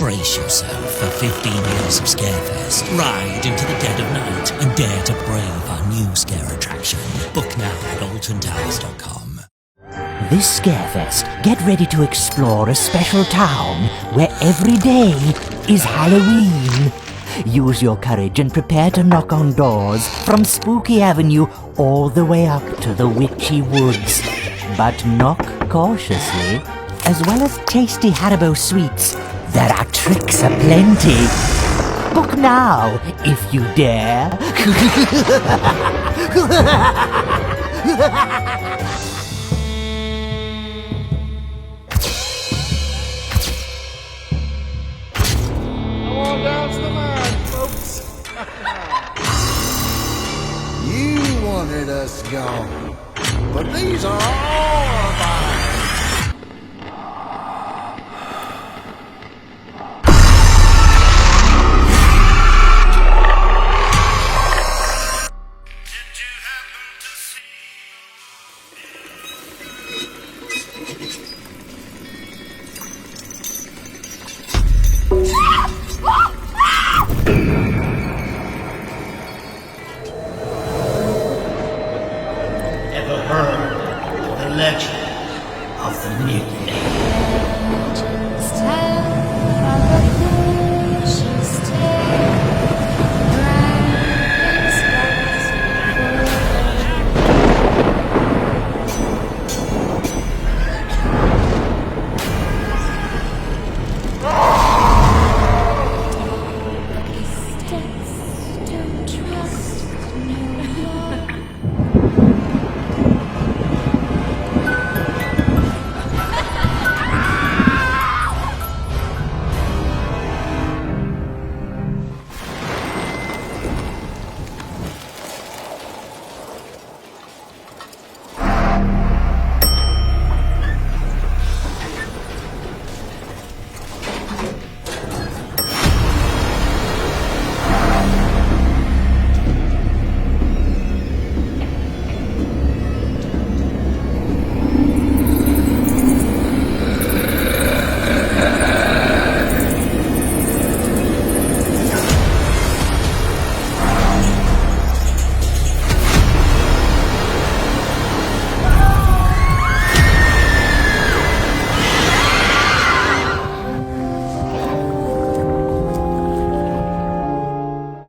Brace yourself for 15 years of Scarefest. Ride into the dead of night and dare to brave our new scare attraction. Book now at altontowers.com. This Scarefest, get ready to explore a special town where every day is Halloween. Use your courage and prepare to knock on doors from Spooky Avenue all the way up to the Witchy Woods. But knock cautiously. As well as tasty Haribo sweets, there are tricks aplenty. Book now, if you dare. Come on down to the mine, folks. You wanted us gone, but these are all our